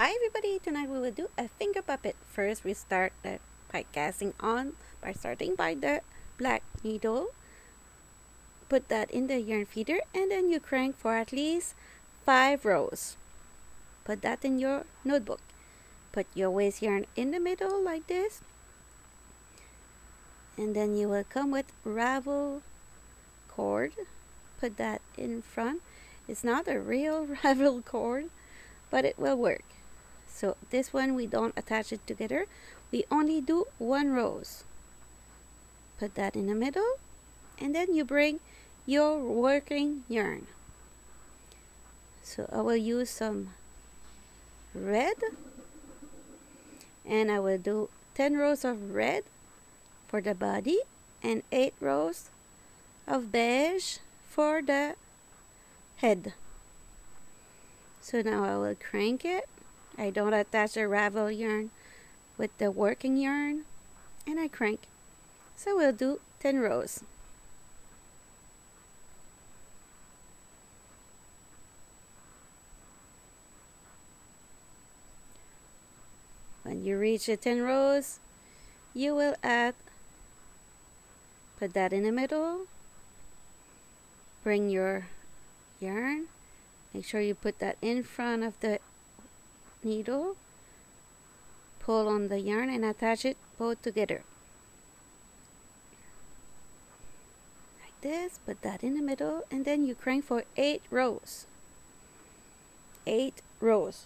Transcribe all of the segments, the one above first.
Hi everybody, tonight we will do a finger puppet. First we start by casting on, by starting by the black needle. Put that in the yarn feeder and then you crank for at least 5 rows. Put that in your notebook. Put your waste yarn in the middle like this. And then you will come with ravel cord. Put that in front. It's not a real ravel cord, but it will work. So this one we don't attach it together. We only do 1 rows. Put that in the middle and then you bring your working yarn. So I will use some red and I will do 10 rows of red for the body and 8 rows of beige for the head. So now I will crank it. I don't attach the ravel yarn with the working yarn and I crank. So we'll do 10 rows. When you reach the 10 rows, you will put that in the middle, bring your yarn, make sure you put that in front of the needle, pull on the yarn and attach it both together. Like this, put that in the middle and then you crank for 8 rows. 8 rows.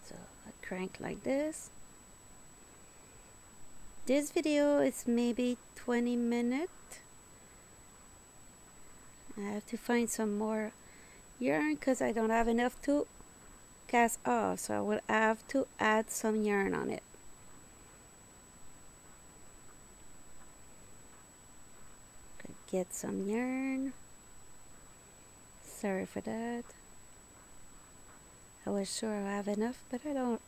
So I crank like this. This video is maybe 20 minutes. I have to find some more yarn because I don't have enough to cast off, so I will have to add some yarn on it. Get some yarn. Sorry for that. I was sure I have enough, but I don't.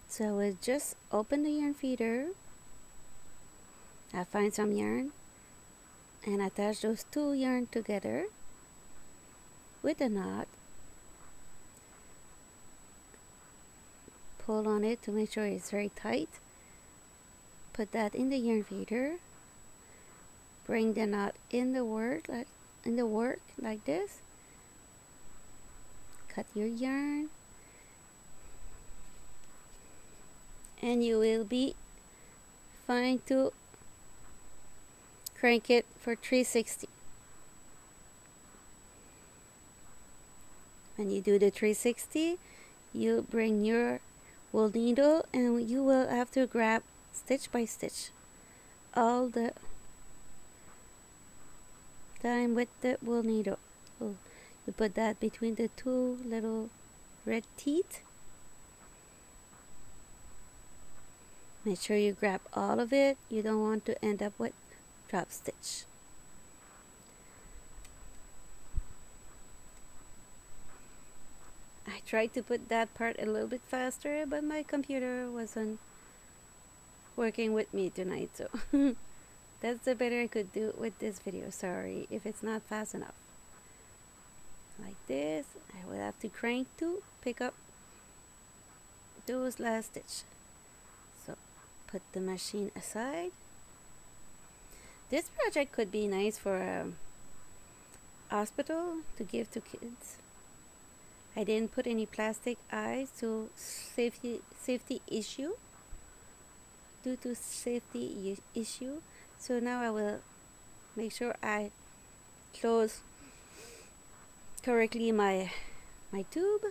So I will just open the yarn feeder. I find some yarn and attach those 2 yarn together with a knot. Pull on it to make sure it's very tight. Put that in the yarn feeder. Bring the knot in the work like this. Cut your yarn. And you will be fine to crank it for 360. When you do the 360, you bring your wool needle and you will have to grab stitch by stitch all the time with the wool needle. You put that between the 2 little red teeth. Make sure you grab all of it. You don't want to end up with drop stitch. I tried to put that part a little bit faster, but my computer wasn't working with me tonight, so that's the better I could do with this video. Sorry if it's not fast enough. Like this, I will have to crank to pick up those last stitch. So put the machine aside. This project could be nice for a hospital to give to kids. I didn't put any plastic eyes to safety issue. Due to safety issue. So now I will make sure I close correctly my tube,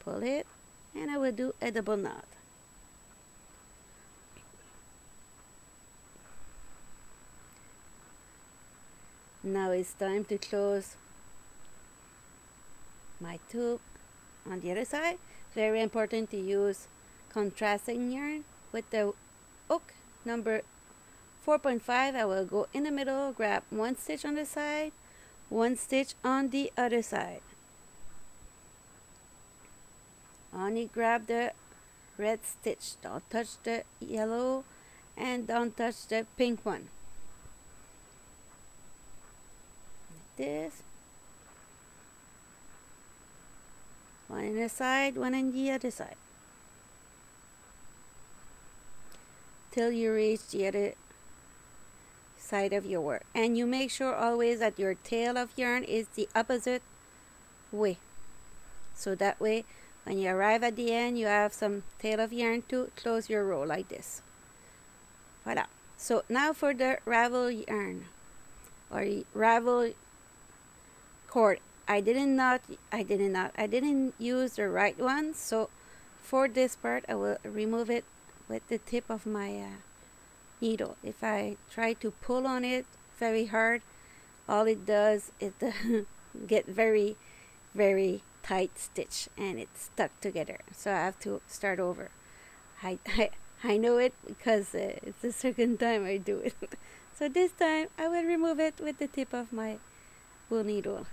pull it, and I will do a double knot. Now it's time to close my tube on the other side. Very important to use contrasting yarn with the hook number 4.5. I will go in the middle, grab 1 stitch on the side, 1 stitch on the other side. Only grab the red stitch. Don't touch the yellow and don't touch the pink one. Like this. One on the side, one on the other side. Till you reach the other side of your work. And you make sure always that your tail of yarn is the opposite way. So that way, when you arrive at the end, you have some tail of yarn to close your row like this. Voila. So now for the ravel yarn or ravel cord. I didn't use the right one. So for this part, I will remove it with the tip of my needle. If I try to pull on it very hard, all it does is get very, very tight stitch and it's stuck together. So I have to start over. I know it because it's the second time I do it. So this time I will remove it with the tip of my wool needle.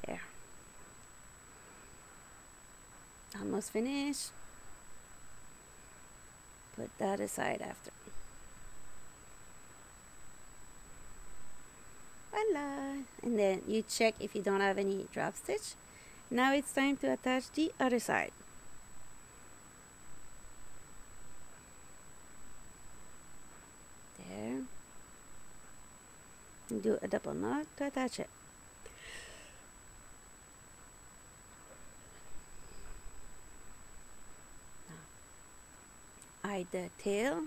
There. Almost finished. Put that aside after. Voila! And then you check if you don't have any drop stitch. Now it's time to attach the other side. There. And do a double knot to attach it. Hide the tail.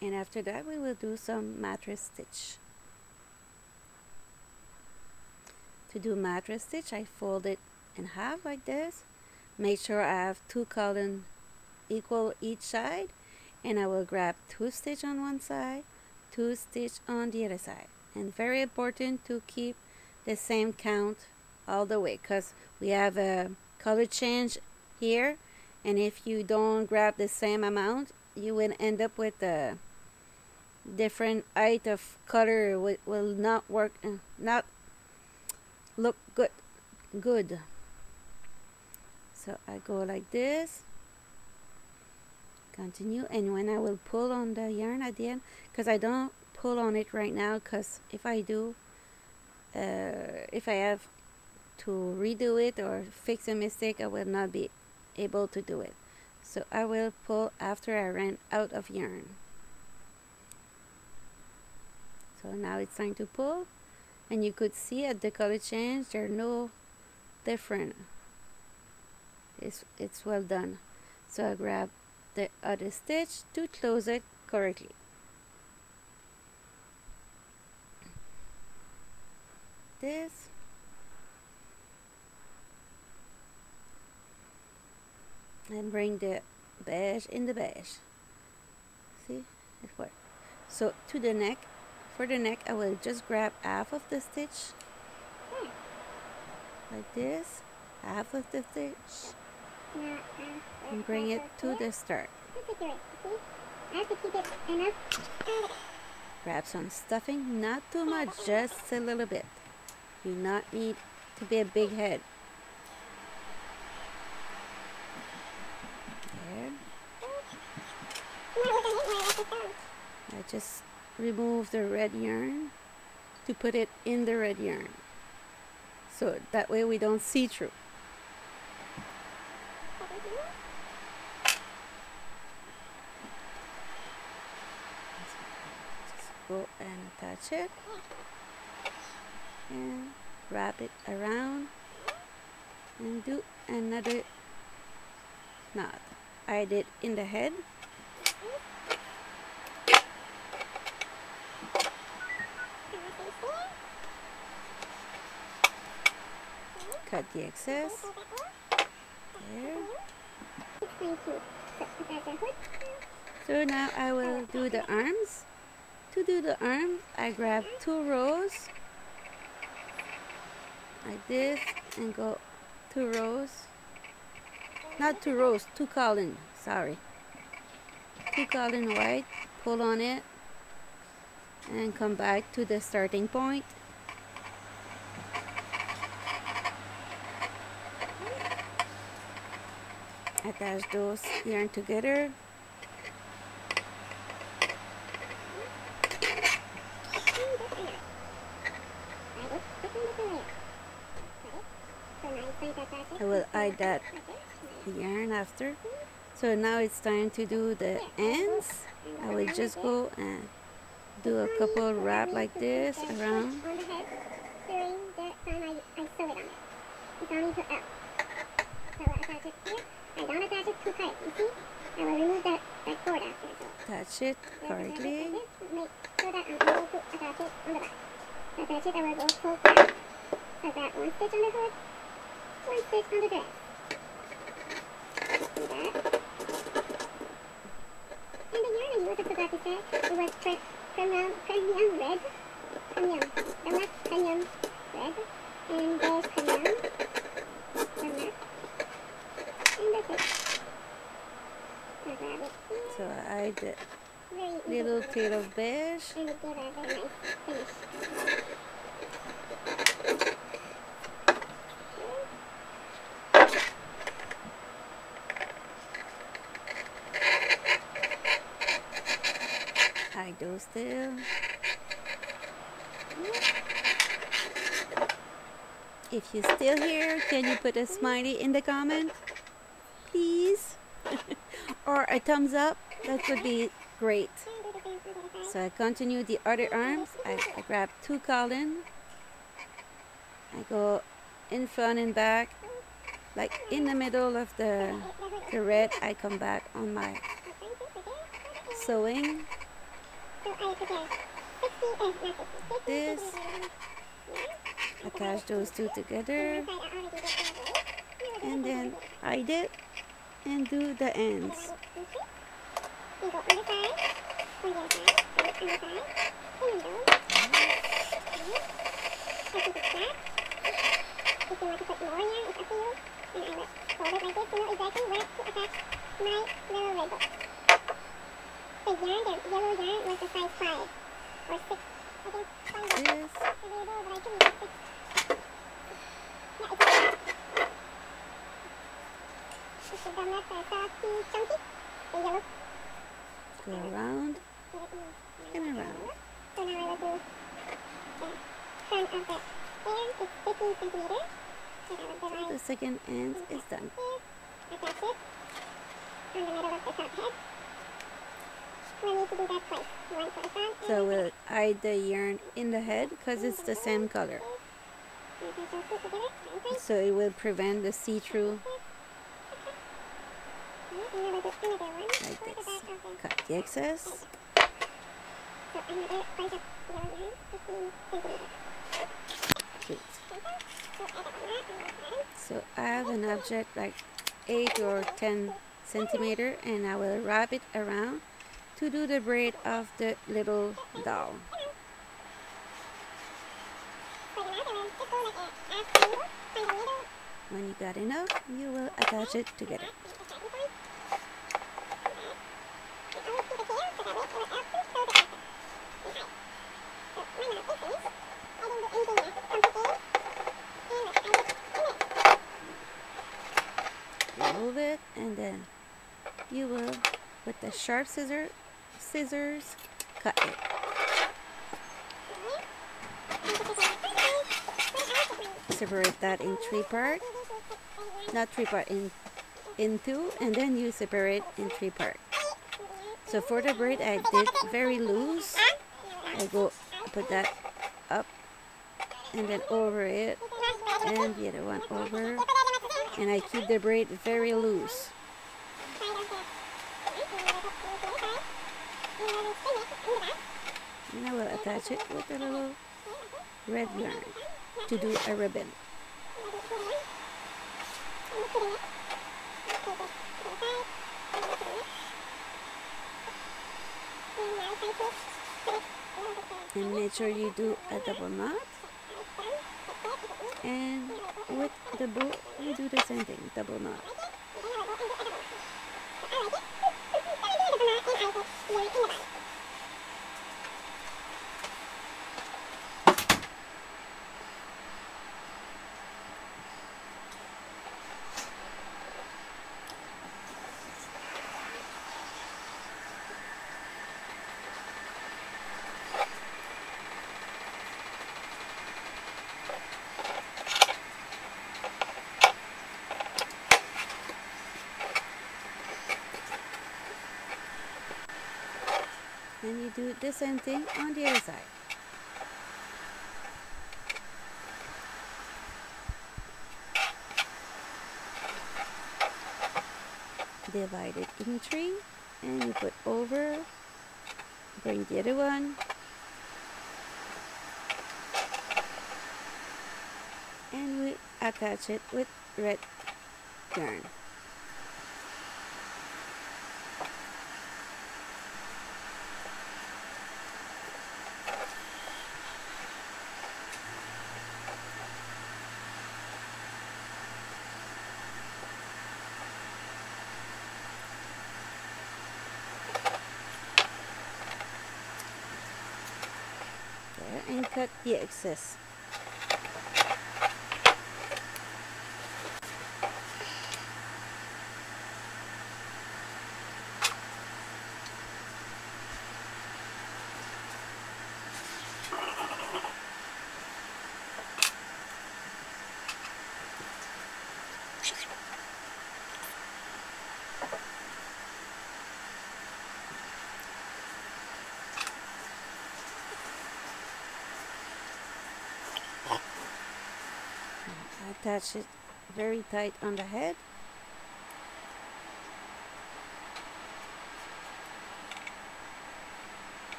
And after that we will do some mattress stitch. To do mattress stitch, I fold it in half like this. Make sure I have 2 columns equal each side, and I will grab 2 stitch on one side, 2 stitch on the other side. And very important to keep the same count all the way, because we have a color change here, and if you don't grab the same amount, you will end up with a different height of color. Will not work, not look good. So I go like this, continue, and when I will pull on the yarn at the end, because I don't pull on it right now, because if I do, if I have to redo it or fix a mistake, I will not be able to do it. So I will pull after I ran out of yarn. So now it's time to pull, and you could see at the color change they're no different. It's well done. So I grab the other stitch to close it correctly. This. And bring the beige in the beige. See, it worked. So to the neck, for the neck, I will just grab half of the stitch, like this, half of the stitch, and bring it to the start. Grab some stuffing, not too much, just a little bit. You do not need to be a big head. I just remove the red yarn to put it in the red yarn, so that way we don't see through. Just go and attach it and wrap it around and do another knot. I did in the head. Cut the excess. There. So now I will do the arms. To do the arms, I grab 2 rows like this and go 2 rows. Not 2 rows, 2 columns, sorry. 2 column wide, pull on it and come back to the starting point. attach those yarn together. I will add that yarn after. So now it's time to do the ends. I will just go and do a couple wrap like this around. It's only to up. So I attach it here. I don't attach it too tight. You see? I will remove that cord after. So Attach it correctly. make sure that I'm able to attach it on the back. So attach it, I will go full flat. So I've got one stitch on the hood, one stitch on the dress. Do that. And the yarn I used, I forgot to say, it was premium red. Premium. The not premium red. And there's premium. So I add the little tail of beige. And it gave a very nice finish. Hide those still. If you're still here, can you put a smiley in the comment, please? Or a thumbs up, that would be great. So I continue the other arms. I grab 2 column. I go in front and back, like in the middle of the red. I come back on my sewing. Like this. Attach those 2 together, and then hide it and do the ends. If you want to put more yarn, it's up to you. And I will fold it like this to know exactly where to attach my little red book. The yarn, the yellow yarn, was a size 5 or 6. I think 5 is available, but I think it's 6. Yeah, it's 6. It's the not softly chunky. The yellow. Go around and around. So now I will do the front of the ear. It's 15 centimeters. So the second end is done. Attach it on the middle of the top head. We need to do that twice. One for the front. So we'll hide the yarn in the head because it's the same color. So it will prevent the see-through like this. Cut the excess. Good. So I have an object like 8 or 10 centimeter, and I will wrap it around to do the braid of the little doll. When you got enough, you will attach it together. Remove it, and then you will, with the sharp scissors, cut it. Separate that in 3 parts, not 3 parts, in 2, and then you separate in 3 parts. So for the braid, I did very loose. I go put that up and then over it, and the other one over, and I keep the braid very loose. And I will attach it with a little red yarn to do a ribbon. And make sure you do a double knot, and with the bow you do the same thing, double knot. And you do the same thing on the other side. Divide it in 3 and you put over, bring the other one, and we attach it with red yarn. And cut the excess. Attach it very tight on the head.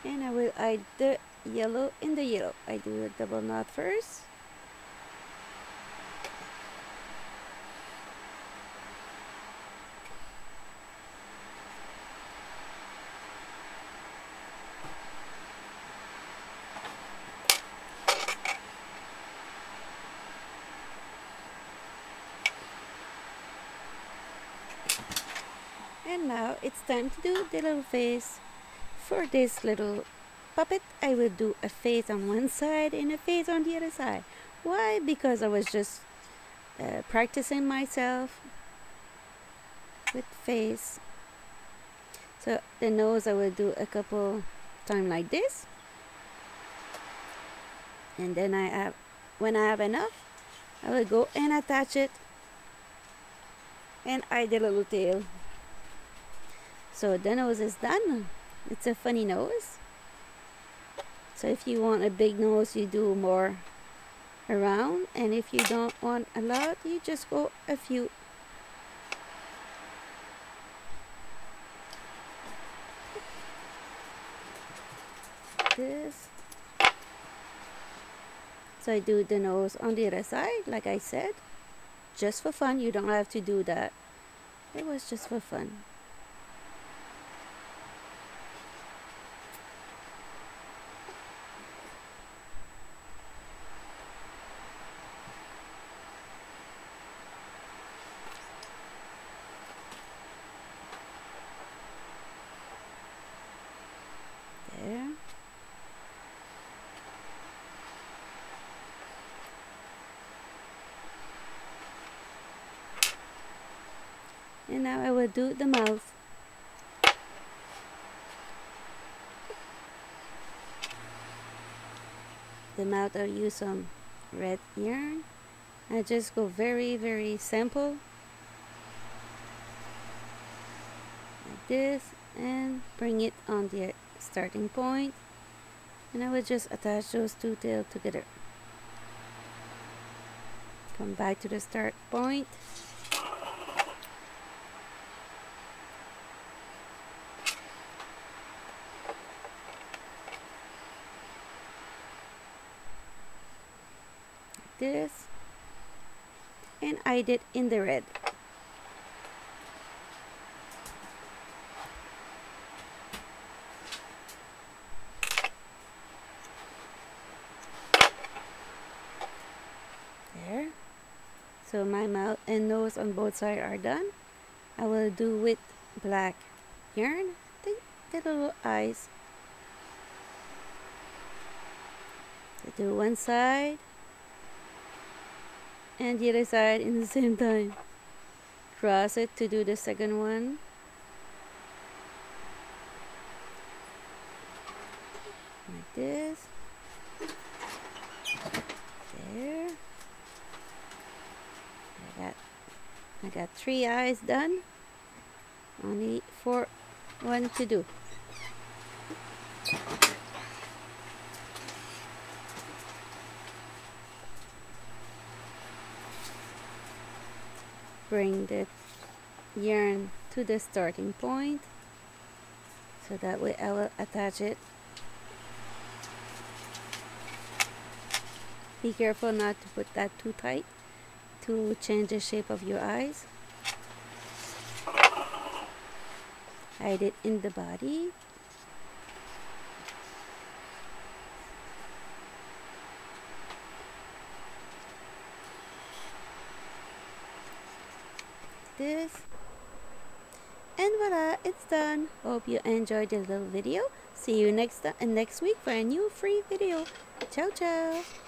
And I will add the yellow in the yellow. I do a double knot first. And now it's time to do the little face. For this little puppet, I will do a face on one side and a face on the other side. Why? Because I was just practicing myself with face. So the nose I will do a couple times like this. And then when I have enough, I will go and attach it and add the little tail. So the nose is done. It's a funny nose. So if you want a big nose, you do more around, and if you don't want a lot, you just go a few. This. So I do the nose on the other side, like I said, just for fun. You don't have to do that. It was just for fun. There. And now I will do the mouth. The mouth, I'll use some red yarn. I just go very, very simple. Like this, and bring it on the starting point. And I will just attach those two tails together. Come back to the start point. This, and I did in the red. There. So my mouth and nose on both sides are done. I will do with black yarn the little eyes. I do one side and the other side in the same time. Cross it to do the second one. Like this. There. I got 3 eyes done. Only 1 to do. Bring the yarn to the starting point, so that way I will attach it. Be careful not to put that too tight to change the shape of your eyes. Hide it in the body. This, and voila, it's done. Hope you enjoyed this little video. See you next week for a new free video. Ciao ciao.